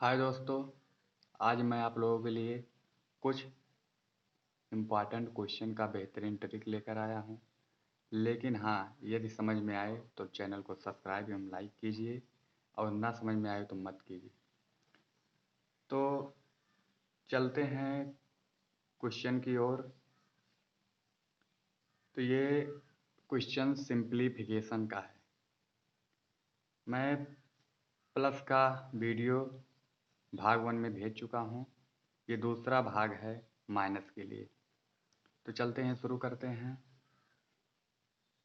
हाय दोस्तों, आज मैं आप लोगों के लिए कुछ इम्पॉर्टेंट क्वेश्चन का बेहतरीन ट्रिक लेकर आया हूं। लेकिन हाँ, यदि समझ में आए तो चैनल को सब्सक्राइब एवं लाइक कीजिए और ना समझ में आए तो मत कीजिए। तो चलते हैं क्वेश्चन की ओर। तो ये क्वेश्चन सिंप्लीफिकेशन का है। मैं प्लस का वीडियो भाग 1 में भेज चुका हूं। ये दूसरा भाग है माइनस के लिए। तो चलते हैं, शुरू करते हैं।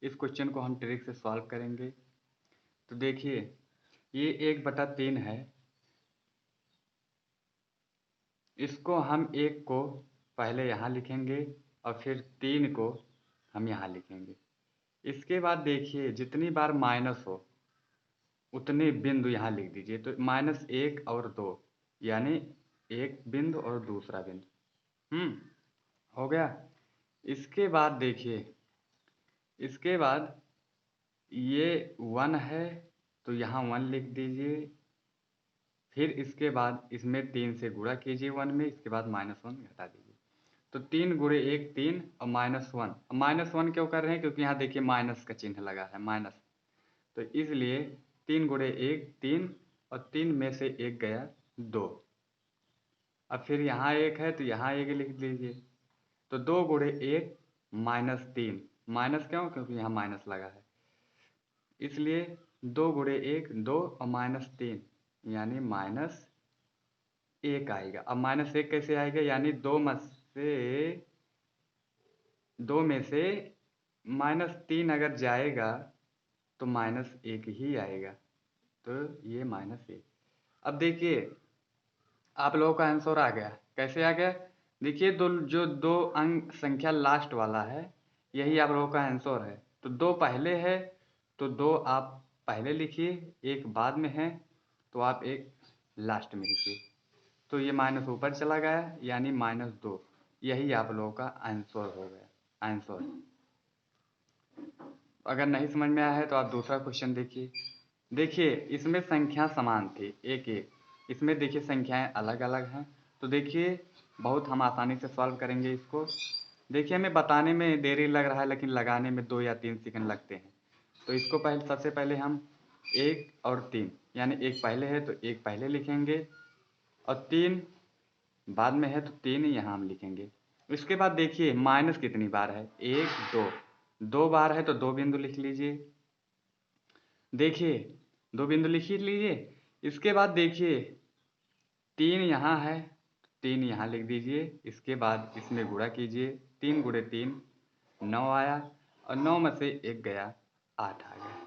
इस क्वेश्चन को हम ट्रिक से सॉल्व करेंगे। तो देखिए, ये 1/3 है। इसको हम 1 को पहले यहाँ लिखेंगे और फिर 3 को हम यहाँ लिखेंगे। इसके बाद देखिए, जितनी बार माइनस हो उतने बिंदु यहाँ लिख दीजिए। तो -1 और 2 यानी एक बिंदु और दूसरा बिंदु। हो गया। इसके बाद देखिए, इसके बाद ये 1 है तो यहाँ 1 लिख दीजिए। फिर इसके बाद इसमें 3 से गुणा कीजिए 1 में, इसके बाद -1 घटा दीजिए। तो 3 गुणे 1 3 और -1। -1 क्यों कर रहे हैं? क्योंकि यहाँ देखिए माइनस का चिन्ह लगा है, माइनस। तो इसलिए 3 गुणे 1 3 और 3 में से 1 गया 2। अब फिर यहाँ 1 है तो यहाँ 1 लिख लीजिए। तो 2 गुणे 1 -3। माइनस क्यों? क्योंकि यहाँ माइनस लगा है, इसलिए 2 गुणे 1 2 और -3 यानी -1 आएगा। अब -1 कैसे आएगा? यानी 2 में से -3 अगर जाएगा तो -1 ही आएगा। तो ये -1। अब देखिए, आप लोगों का आंसर आ गया। कैसे आ गया? देखिए, जो 2 अंक संख्या लास्ट वाला है, यही आप लोगों का आंसर है। तो 2 पहले है तो 2 आप पहले लिखिए, 1 बाद में है तो आप 1 लास्ट में लिखिए। तो ये माइनस ऊपर चला गया यानी -2। यही आप लोगों का आंसर हो गया, आंसर। अगर नहीं समझ में आया है तो आप दूसरा क्वेश्चन देखिए। देखिए, इसमें संख्या समान थी, 1 1। इसमें देखिए संख्याएं अलग अलग हैं। तो देखिए, बहुत हम आसानी से सॉल्व करेंगे इसको। देखिए, हमें बताने में देरी लग रहा है लेकिन लगाने में 2 या 3 सेकंड लगते हैं। तो इसको सबसे पहले हम 1 और 3 यानी 1 पहले है तो 1 पहले लिखेंगे और 3 बाद में है तो 3 यहाँ हम लिखेंगे। इसके बाद देखिए, माइनस कितनी बार है? 1 2। 2 बार है तो 2 बिंदु लिख लीजिए। देखिए, 2 बिंदु लिख ही लीजिए। इसके बाद देखिए, 3 यहाँ है, 3 यहाँ लिख दीजिए। इसके बाद इसमें गुणा कीजिए। 3 गुणे 3 9 आया और 9 में से 1 गया 8 आ गया,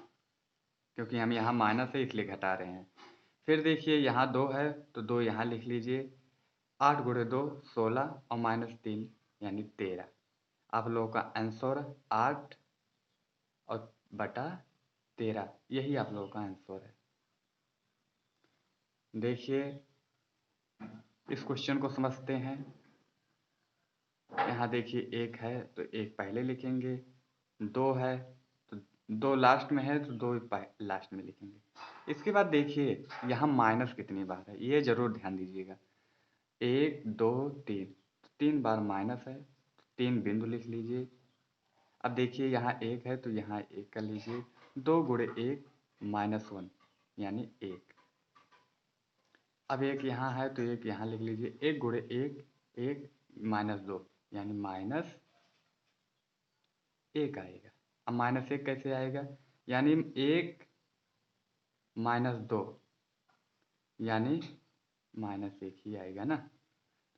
क्योंकि हम यहाँ माइनस है इसलिए घटा रहे हैं। फिर देखिए, यहाँ 2 है तो 2 यहाँ लिख लीजिए। 8 गुणे 2 16 और -3 यानी 13। आप लोगों का आंसर 8 और बटा 13, यही आप लोगों का आंसर है। देखिए, इस क्वेश्चन को समझते हैं। यहाँ देखिए, 1 है तो 1 पहले लिखेंगे, 2 है तो 2 लास्ट में है तो 2 लास्ट में लिखेंगे। इसके बाद देखिए, यहाँ माइनस कितनी बार है ये ज़रूर ध्यान दीजिएगा। 1 2 3, 3 बार माइनस है, 3 बिंदु लिख लीजिए। अब देखिए, यहाँ 1 है तो यहाँ 1 कर लीजिए। 2 गुणे 1 -1 यानी 1। अब 1 यहाँ है तो 1 यहाँ लिख लीजिए। 1 गुणे 1 1 -2 यानी -1 आएगा। अब -1 कैसे आएगा? यानी 1 -2 यानी -1 ही आएगा ना।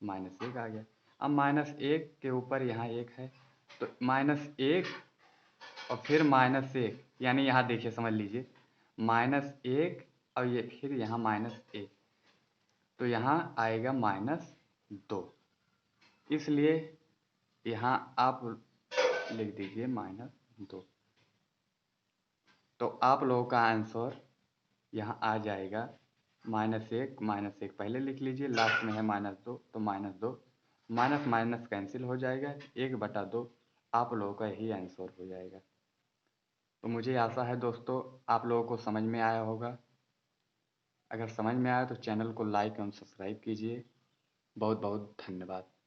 -1 आ गया। अब -1 के ऊपर यहाँ 1 है तो -1 और फिर -1 यानी यहाँ देखिए, समझ लीजिए, -1 और ये फिर यहाँ -1 तो यहाँ आएगा -2। इसलिए यहाँ आप लिख दीजिए -2। तो आप लोगों का आंसर यहाँ आ जाएगा -1 -1 पहले लिख लीजिए, लास्ट में है -2 तो -2। माइनस माइनस कैंसिल हो जाएगा, 1/2 आप लोगों का यही आंसर हो जाएगा। तो मुझे आशा है दोस्तों, आप लोगों को समझ में आया होगा। अगर समझ में आया तो चैनल को लाइक एवं सब्सक्राइब कीजिए। बहुत बहुत धन्यवाद।